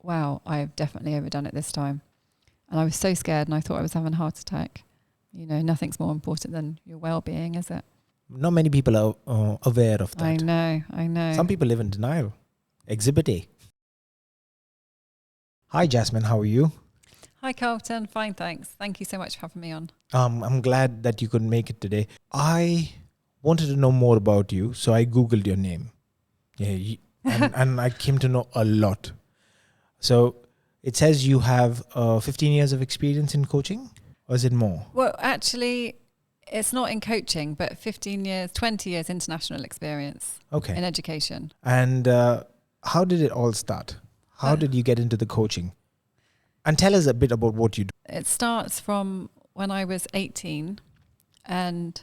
wow, I've definitely overdone it this time. And I was so scared and I thought I was having a heart attack. You know, nothing's more important than your well-being, is it? Not many people are aware of that. I know. Some people live in denial. Exhibit A. Hi, Jasmine. How are you? Hi, Carlton. Fine, thanks. Thank you so much for having me on. I'm glad that you could make it today. I wanted to know more about you, so I Googled your name. Yeah, and I came to know a lot. So it says you have 15 years of experience in coaching, or is it more? Well, actually, it's not in coaching, but 15 years, 20 years international experience in education. And how did it all start? How did you get into the coaching? And tell us a bit about what you do. It starts from when I was 18 and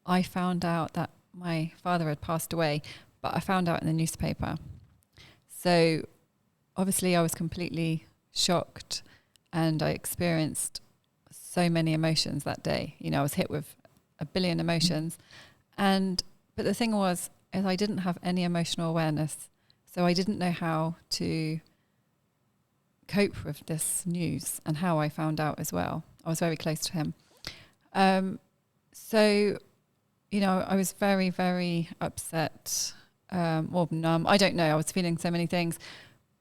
I found out that my father had passed away, but I found out in the newspaper. So obviously I was completely shocked and I experienced so many emotions that day. You know, I was hit with a billion emotions. But the thing was, is I didn't have any emotional awareness. So I didn't know how to cope with this news and how I found out as well. I was very close to him. So, you know, I was very, very upset, or numb. I don't know. I was feeling so many things.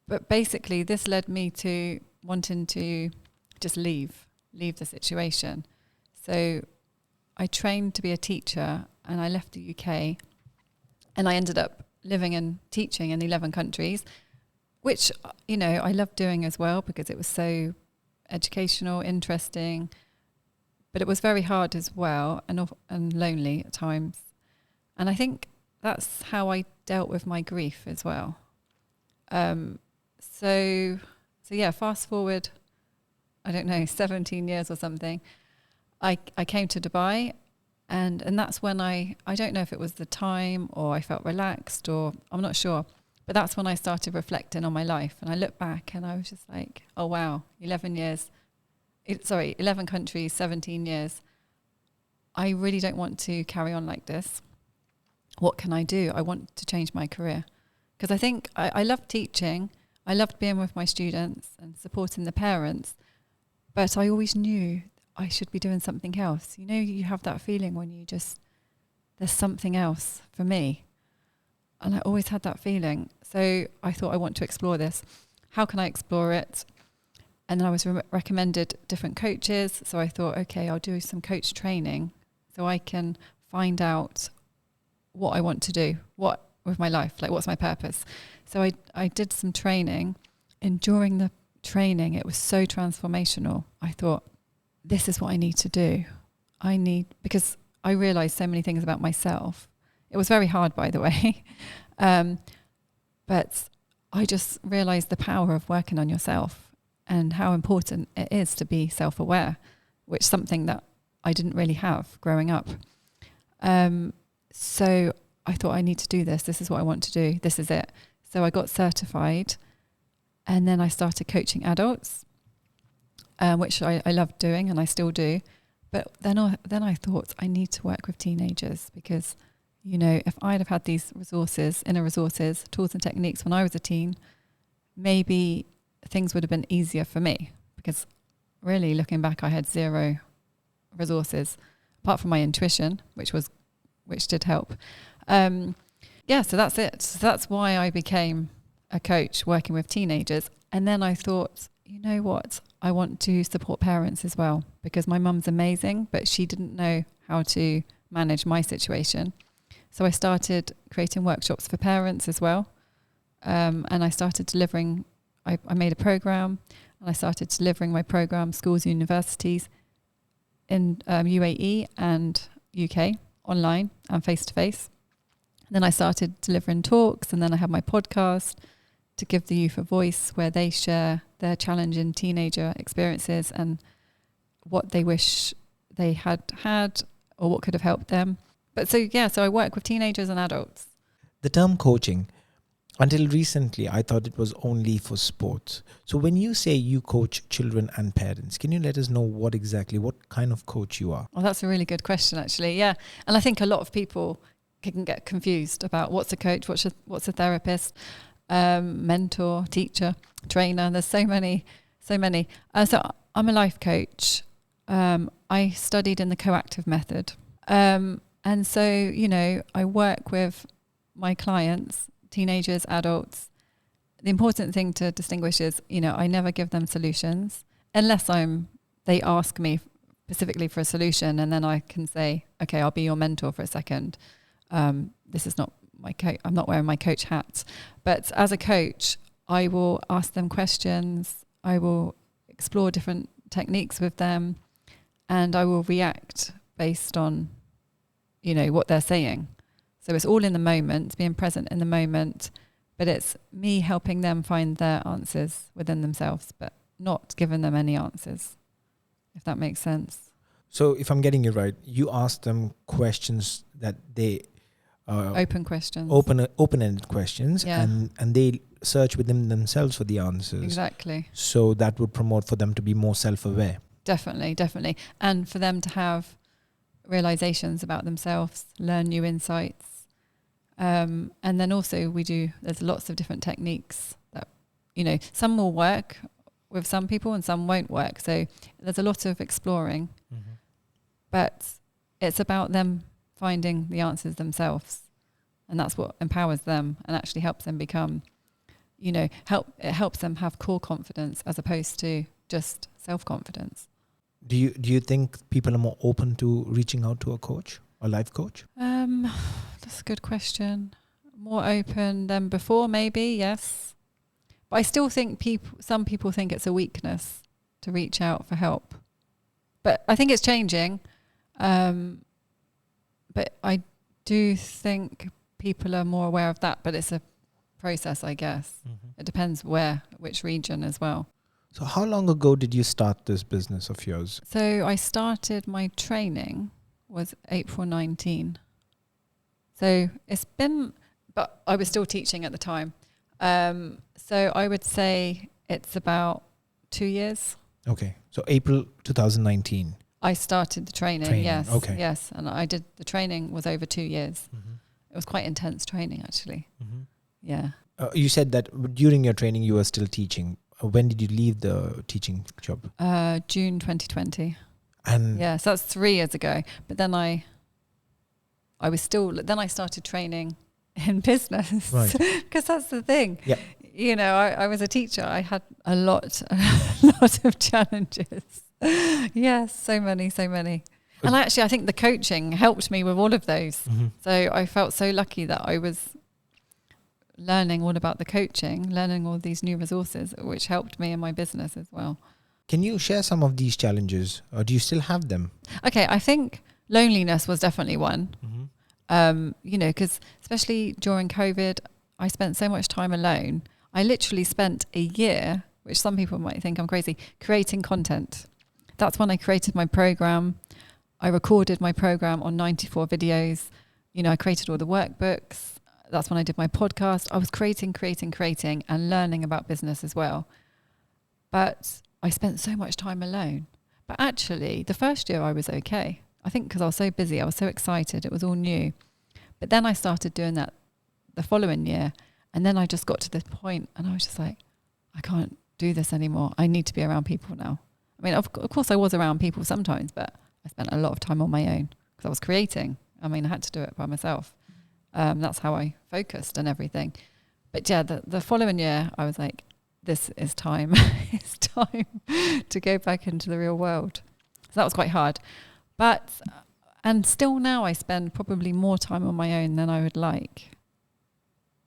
But basically, this led me to wanting to just leave the situation. So I trained to be a teacher and I left the UK and I ended up living and teaching in 11 countries, which, you know, I loved doing as well because it was so educational, interesting, but it was very hard as well and lonely at times. And I think that's how I dealt with my grief as well. So yeah, fast forward, I don't know, 17 years or something, I came to Dubai and that's when I don't know if it was the time or I felt relaxed or I'm not sure, but that's when I started reflecting on my life and I looked back and I was just like, oh wow, 11 countries, 17 years. I really don't want to carry on like this. What can I do? I want to change my career. Because I think I love teaching. I loved being with my students and supporting the parents. But I always knew I should be doing something else. You know, you have that feeling when you just, there's something else for me. And I always had that feeling. So I thought I want to explore this. How can I explore it? And then I was recommended different coaches. So I thought, okay, I'll do some coach training so I can find out what I want to do, what with my life, like what's my purpose. So I did some training, and during the training, it was so transformational. I thought, this is what I need to do. Because I realized so many things about myself. It was very hard, by the way. But I just realized the power of working on yourself and how important it is to be self-aware, which is something that I didn't really have growing up. So I thought, I need to do this. This is what I want to do. This is it. So I got certified and then I started coaching adults, which I loved doing and I still do. But then I thought I need to work with teenagers because, you know, if I'd have had these resources, inner resources, tools and techniques when I was a teen, maybe things would have been easier for me because really looking back, I had zero resources apart from my intuition, which did help. So that's it. So that's why I became a coach working with teenagers. And then I thought, you know what? I want to support parents as well because my mum's amazing, but she didn't know how to manage my situation. So I started creating workshops for parents as well. And I started delivering, I made a program and I started delivering my program, schools and universities in UAE and UK, online and face-to-face. And then I started delivering talks and then I had my podcast to give the youth a voice where they share their challenging teenager experiences and what they wish they had or what could have helped them. But so I work with teenagers and adults. The term coaching, until recently, I thought it was only for sports. So when you say you coach children and parents, can you let us know what kind of coach you are? Well, that's a really good question, actually. Yeah. And I think a lot of people can get confused about what's a coach, what's a therapist. mentor, teacher, trainer. There's so many. So I'm a life coach. I studied in the coactive method. And so, you know, I work with my clients, teenagers, adults. The important thing to distinguish is, you know, I never give them solutions unless they ask me specifically for a solution, and then I can say, okay, I'll be your mentor for a second. This is not my coach. I'm not wearing my coach hat. But as a coach, I will ask them questions. I will explore different techniques with them, and I will react based on, you know, what they're saying. So it's all in the moment, being present in the moment, but it's me helping them find their answers within themselves, but not giving them any answers, if that makes sense. So if I'm getting it right, you ask them questions that they... open questions. Open-ended questions, Yeah. and they search within themselves for the answers. Exactly. So that would promote for them to be more self-aware. Definitely. And for them to have realizations about themselves, learn new insights. And then also there's lots of different techniques that, you know, some will work with some people and some won't work. So there's a lot of exploring, but it's about them finding the answers themselves. And that's what empowers them and actually helps them become, you know, it helps them have core confidence as opposed to just self-confidence. Do you think people are more open to reaching out to a coach, a life coach? That's a good question. More open than before, maybe, yes. But I still think some people think it's a weakness to reach out for help. But I think it's changing. But I do think people are more aware of that, but it's a process, I guess. It depends which region as well. So how long ago did you start this business of yours? So I started my training was April 19. So it's been, but I was still teaching at the time. So I would say it's about 2 years. Okay. So April 2019. I started the training, yes. Okay. Yes. And the training was over 2 years. It was quite intense training, actually. Yeah. You said that during your training you were still teaching. When did you leave the teaching job? June 2020. And yeah, so that's 3 years ago. But then I started training in business. Right. Because that's the thing. Yeah. You know, I was a teacher. I had a lot of challenges. Yes, so many. And actually, I think the coaching helped me with all of those. So I felt so lucky that I was learning all about the coaching, learning all these new resources, which helped me in my business as well. Can you share some of these challenges, or do you still have them? Okay, I think loneliness was definitely one. You know, because especially during COVID, I spent so much time alone. I literally spent a year, which some people might think I'm crazy, creating content. That's when I created my program. I recorded my program on 94 videos. You know, I created all the workbooks. That's when I did my podcast. I was creating and learning about business as well. But I spent so much time alone. But actually, the first year I was okay. I think because I was so busy, I was so excited. It was all new. But then I started doing that the following year. And then I just got to the point and I was just like, I can't do this anymore. I need to be around people now. I mean, of course I was around people sometimes, but I spent a lot of time on my own because I was creating. I mean, I had to do it by myself. That's how I focused and everything. But yeah, the following year, I was like, this is time. It's time to go back into the real world. So that was quite hard. And still now I spend probably more time on my own than I would like.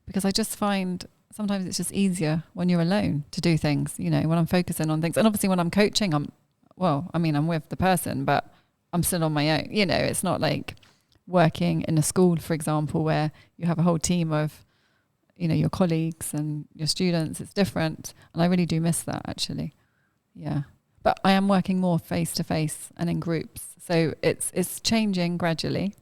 Because I just find sometimes it's just easier when you're alone to do things, you know, when I'm focusing on things. And obviously when I'm coaching, I'm with the person, but I'm still on my own. You know, it's not like working in a school, for example, where you have a whole team of, you know, your colleagues and your students. It's different. And I really do miss that, actually. Yeah. But I am working more face-to-face and in groups. So it's changing gradually.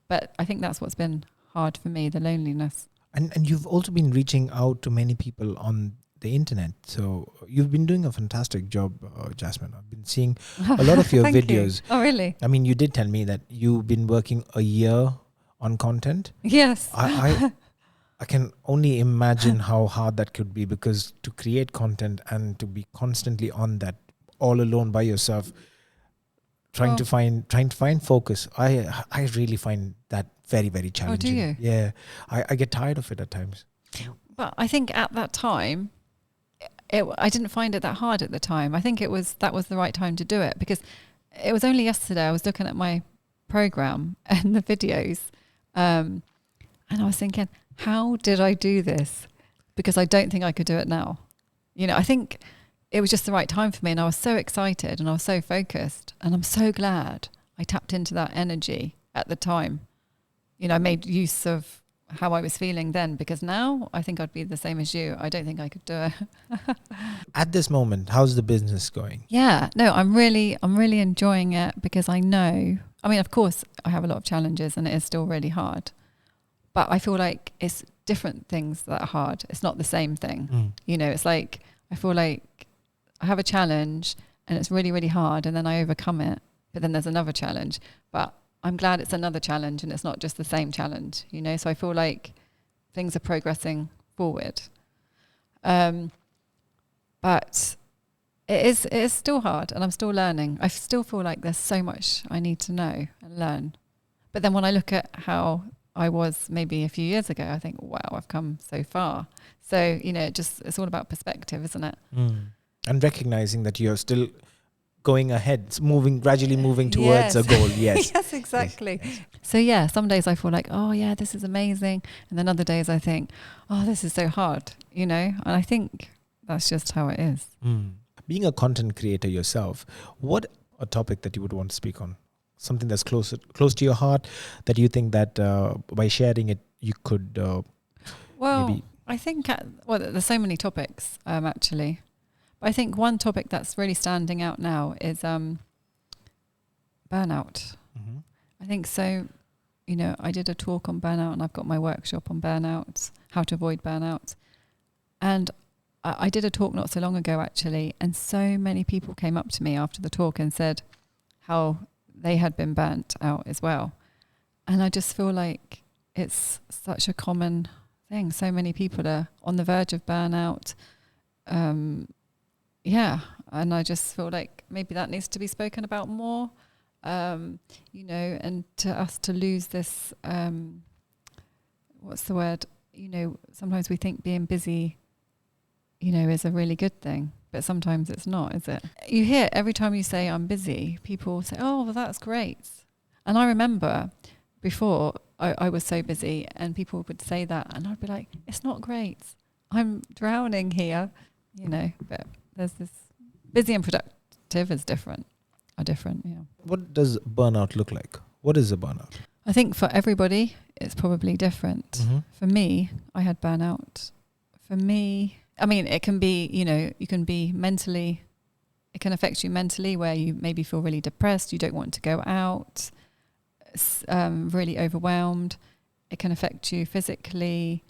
But I think that's what's been hard for me, the loneliness. And you've also been reaching out to many people on the internet. So you've been doing a fantastic job, Jasmine. I've been seeing a lot of your videos. You. Oh, really? I mean, you did tell me that you've been working a year on content. Yes. I can only imagine how hard that could be, because to create content and to be constantly on that all alone by yourself, trying to find focus. I really find that very, very challenging. you? Yeah. I get tired of it at times. But I think at that time, I didn't find it that hard at the time. I think that was the right time to do it, because it was only yesterday I was looking at my program and the videos, and I was thinking, how did I do this? Because I don't think I could do it now. I think it was just the right time for me, and I was so excited and I was so focused, and I'm so glad I tapped into that energy at the time. I made use of how I was feeling then, because now I think I'd be the same as you. I don't think I could do it. At this moment, how's the business going? Yeah, no, I'm really enjoying it, because I know, of course I have a lot of challenges and it is still really hard, but I feel like it's different things that are hard. It's not the same thing. It's like, I feel like I have a challenge and it's really, really hard, and then I overcome it, but then there's another challenge, but I'm glad it's another challenge and it's not just the same challenge, so I feel like things are progressing forward. But it is still hard, and I'm still learning. I still feel like there's so much I need to know and learn. But then when I look at how I was maybe a few years ago, I think, wow, I've come so far. So, it's all about perspective, isn't it? And recognizing that you're still going ahead, it's gradually moving towards a goal. Yes. Yes, exactly. Yes. So yeah, some days I feel like, oh yeah, this is amazing. And then other days I think, oh, this is so hard, and I think that's just how it is. Being a content creator yourself, what a topic that you would want to speak on? Something that's close to your heart, that you think that by sharing it, you could maybe... I think, there's so many topics, actually. But I think one topic that's really standing out now is burnout. I think so. I did a talk on burnout, and I've got my workshop on burnout, how to avoid burnout. And I did a talk not so long ago, actually, and so many people came up to me after the talk and said how they had been burnt out as well. And I just feel like it's such a common thing. So many people are on the verge of burnout. Yeah, and I just feel like maybe that needs to be spoken about more, and to us to lose this, what's the word? Sometimes we think being busy, is a really good thing, but sometimes it's not, is it? You hear every time you say I'm busy, people say, oh, well, that's great. And I remember before I was so busy, and people would say that, and I'd be like, it's not great. I'm drowning here, but there's this busy and productive are different, yeah. What does burnout look like? What is a burnout? I think for everybody, it's probably different. Mm-hmm. For me, I had burnout. For me, it can be, you can be mentally, it can affect you mentally, where you maybe feel really depressed, you don't want to go out, really overwhelmed. It can affect you physically,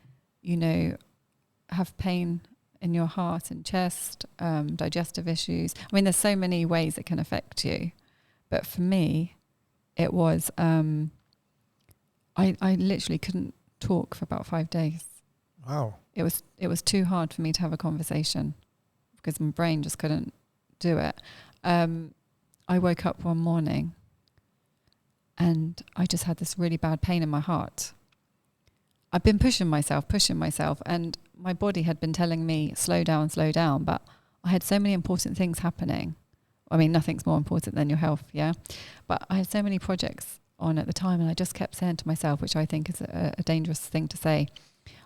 have pain in your heart and chest, digestive issues. There's so many ways it can affect you. But for me, it was, I literally couldn't talk for about 5 days. Wow. It was too hard for me to have a conversation, because my brain just couldn't do it. I woke up one morning and I just had this really bad pain in my heart. I've been pushing myself, and my body had been telling me, slow down, but I had so many important things happening. Nothing's more important than your health, yeah? But I had so many projects on at the time, and I just kept saying to myself, which I think is a dangerous thing to say,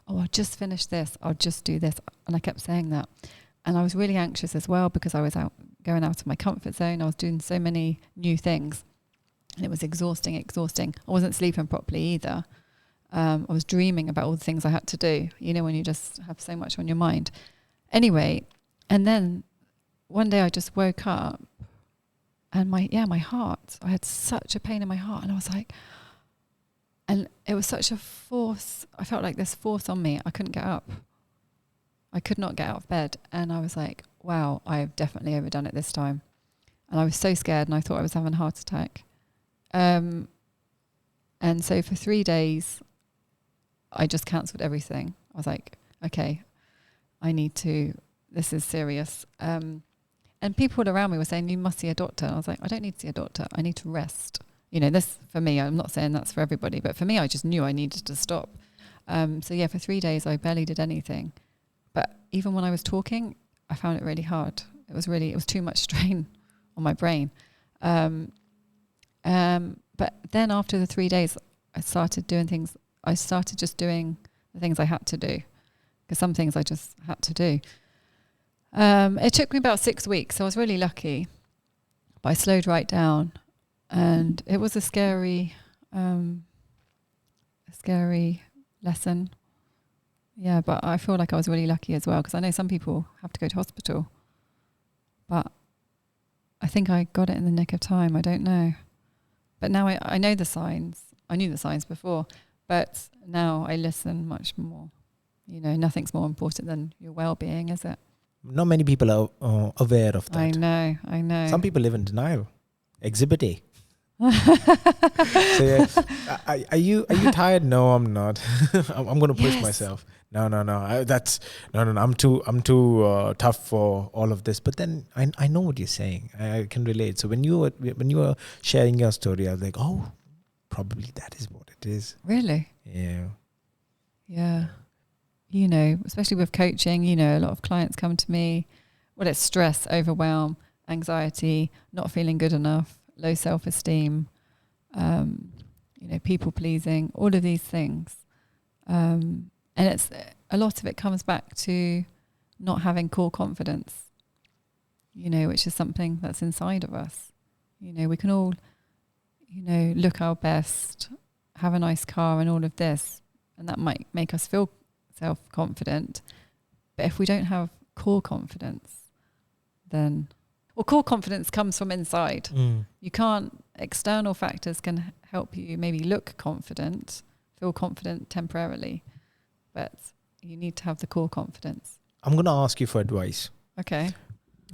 oh, I'll just finish this, I'll just do this. And I kept saying that. And I was really anxious as well, because I was going out of my comfort zone. I was doing so many new things, and it was exhausting. I wasn't sleeping properly either. I was dreaming about all the things I had to do, when you just have so much on your mind. Anyway, and then one day I just woke up, and my heart, I had such a pain in my heart, and I was like, and it was such a force. I felt like this force on me. I couldn't get up. I could not get out of bed. And I was like, wow, I've definitely overdone it this time. And I was so scared, and I thought I was having a heart attack. And so for 3 days, I just cancelled everything. I was like, okay, this is serious. And people around me were saying, you must see a doctor. I was like, I don't need to see a doctor. I need to rest. This for me, I'm not saying that's for everybody, but for me, I just knew I needed to stop. So for 3 days, I barely did anything. But even when I was talking, I found it really hard. It was too much strain on my brain. But then after the 3 days, I started doing things. I started just doing the things I had to do, because some things I just had to do. It took me about 6 weeks, so I was really lucky. But I slowed right down, and it was a scary lesson. Yeah, but I feel like I was really lucky as well, because I know some people have to go to hospital. But I think I got it in the nick of time. I don't know. But now I know the signs. I knew the signs before, but now I listen much more. Nothing's more important than your well-being, is it? Not many people are aware of that. I know. Some people live in denial. Exhibit A. So are you tired? No, I'm not. I'm going to push myself. No. I'm too tough for all of this. But then I know what you're saying. I can relate. So when you were sharing your story, I was like, oh, probably that is what it is. Really? Yeah. Yeah. Especially with coaching, a lot of clients come to me. Well, it's stress, overwhelm, anxiety, not feeling good enough, low self-esteem, people pleasing, all of these things. And it's a lot of it comes back to not having core confidence, which is something that's inside of us. We can all, look our best, have a nice car and all of this, and that might make us feel self-confident. But if we don't have core confidence, then... Well, core confidence comes from inside. You can't... External factors can help you maybe look confident, feel confident temporarily, but you need to have the core confidence. I'm going to ask you for advice. Okay.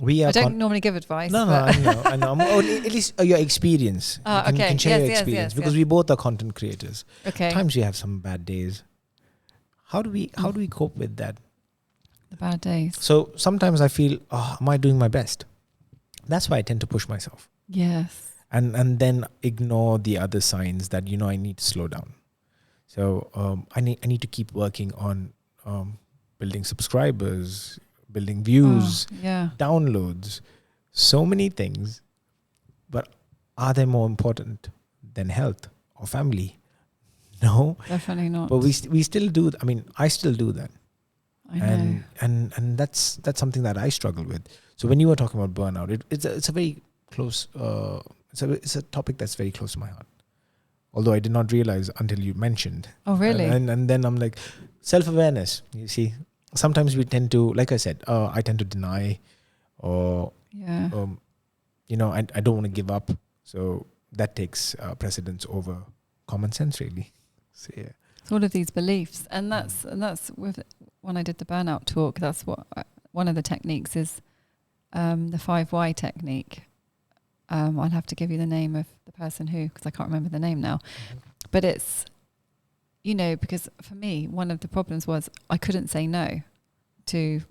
I don't normally give advice. No, I know. At least your experience. You can share your experience, because we both are content creators. Okay. Times we have some bad days. How do we cope with that? The bad days. So sometimes I feel, am I doing my best? That's why I tend to push myself. Yes. And then ignore the other signs that, I need to slow down. So I need to keep working on building subscribers, building views, downloads, so many things. But are they more important than health or family? No. Definitely not. But we still do. I still do that. I know. And that's something that I struggle with. So when you were talking about burnout, it's a very close... It's a topic that's very close to my heart. Although I did not realize until you mentioned. Oh, really? And then I'm like, self-awareness. You see, sometimes we tend to, like I said, I tend to deny, or I don't want to give up. So that takes precedence over common sense, really. So yeah, it's all of these beliefs, and that's with when I did the burnout talk. That's what one of the techniques is, the 5 why technique. I'll have to give you the name of the person who, because I can't remember the name now. Mm-hmm. But it's, because for me, one of the problems was I couldn't say no to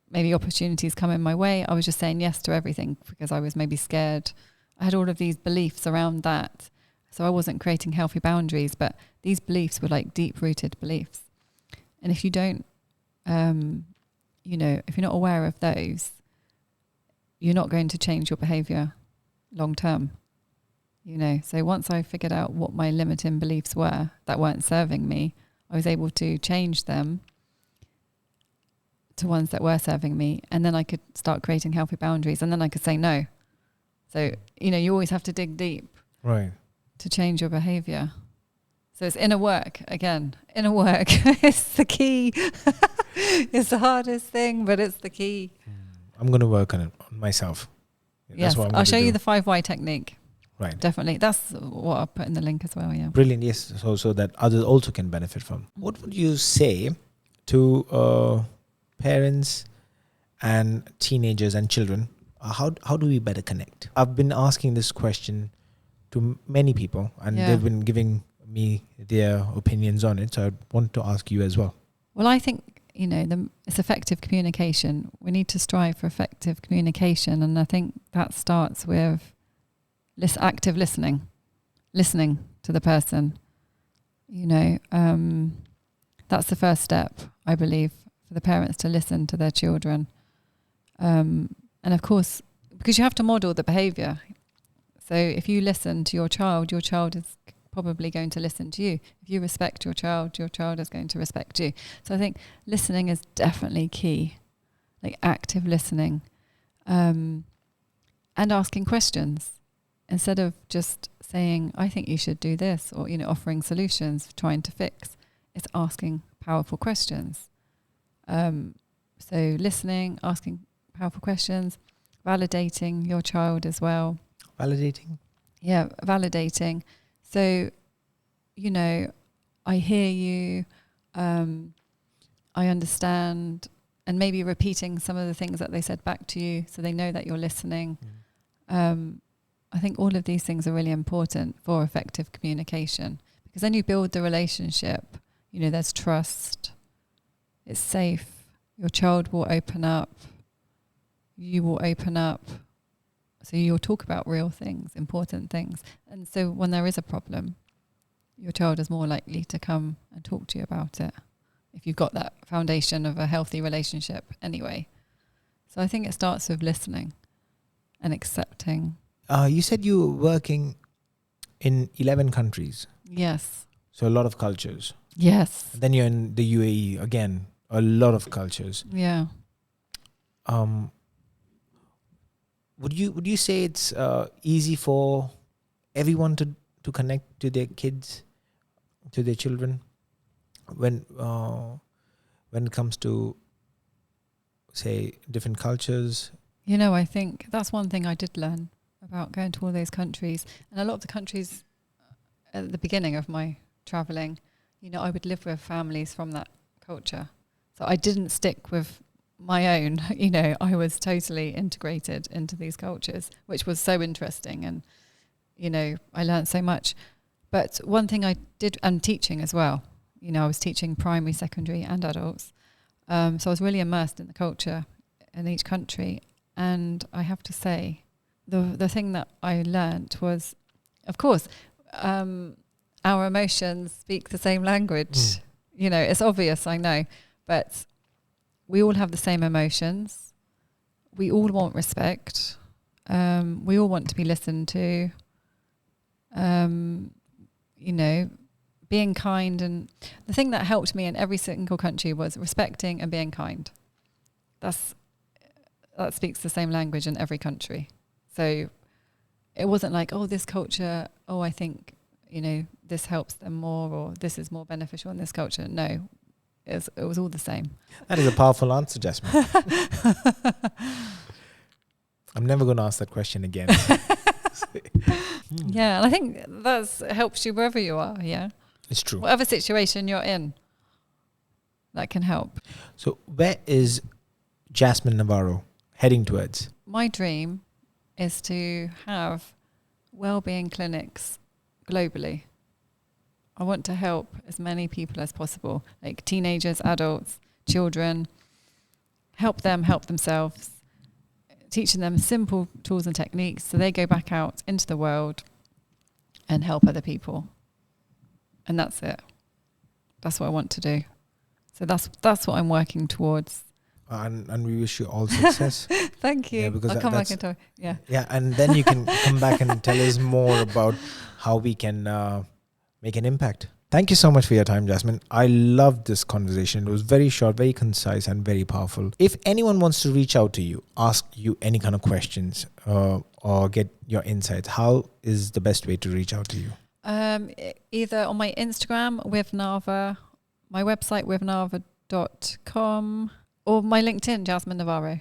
maybe opportunities coming my way. I was just saying yes to everything because I was maybe scared. I had all of these beliefs around that. So I wasn't creating healthy boundaries, but these beliefs were like deep-rooted beliefs. And if you don't, if you're not aware of those, you're not going to change your behavior long term. So once I figured out what my limiting beliefs were that weren't serving me, I was able to change them to ones that were serving me. And then I could start creating healthy boundaries, and then I could say no. So, you always have to dig deep. Right. To change your behavior. So it's inner work again. Inner work is the key. It's the hardest thing, but it's the key. I'm going to work on it, on myself. Yes, I'll show you the 5 why technique. Right. Definitely. That's what I'll put in the link as well, yeah. Brilliant, yes. So that others also can benefit from. What would you say to parents and teenagers and children? How do we better connect? I've been asking this question to many people, and they've been giving me their opinions on it. So I want to ask you as well. Well, I think, it's effective communication. We need to strive for effective communication. And I think that starts with active listening to the person. That's the first step, I believe, for the parents to listen to their children. And of course, because you have to model the behavior. So if you listen to your child is probably going to listen to you. If you respect your child is going to respect you. So I think listening is definitely key, like active listening, and asking questions instead of just saying, I think you should do this, or, offering solutions, trying to fix. It's asking powerful questions. So listening, asking powerful questions, validating your child as well. Validating? Yeah, validating. So, I hear you, I understand, and maybe repeating some of the things that they said back to you so they know that you're listening. I think all of these things are really important for effective communication, because then you build the relationship. There's trust. It's safe. Your child will open up. You will open up. So you'll talk about real things, important things. And so when there is a problem, your child is more likely to come and talk to you about it, if you've got that foundation of a healthy relationship anyway. So I think it starts with listening and accepting. You said you were working in 11 countries. Yes. So a lot of cultures. Yes. Then you're in the UAE, again, a lot of cultures. Yeah. Would you say it's easy for everyone to connect to their kids, to their children, when it comes to, say, different cultures? I think that's one thing I did learn about going to all those countries. And a lot of the countries at the beginning of my traveling, I would live with families from that culture. So I didn't stick with my own, I was totally integrated into these cultures, which was so interesting. And, I learned so much. But one thing I did, and teaching as well, I was teaching primary, secondary and adults. So I was really immersed in the culture in each country. And I have to say, the thing that I learned was, of course, our emotions speak the same language. It's obvious, I know, but we all have the same emotions. We all want respect. We all want to be listened to. Being kind. And the thing that helped me in every single country was respecting and being kind. That speaks the same language in every country. So it wasn't like, this culture, I think, this helps them more, or this is more beneficial in this culture. No, it was all the same. That is a powerful answer, Jasmine. I'm never going to ask that question again. Yeah, and I think that helps you wherever you are, yeah. It's true. Whatever situation you're in, that can help. So where is Jasmine Navarro heading towards? My dream is to have well-being clinics globally. I want to help as many people as possible, like teenagers, adults, children, help them help themselves, teaching them simple tools and techniques so they go back out into the world and help other people. And that's it. That's what I want to do. So that's what I'm working towards. And we wish you all success. Thank you. Yeah, because I'll come back and talk. Yeah. Yeah, and then you can come back and tell us more about how we can make an impact. Thank you so much for your time, Jasmine. I loved this conversation. It was very short, very concise, and very powerful. If anyone wants to reach out to you, ask you any kind of questions, or get your insights, how is the best way to reach out to you? Either on my Instagram with Nava, my website with nava.com, or my LinkedIn, Jasmine Navarro.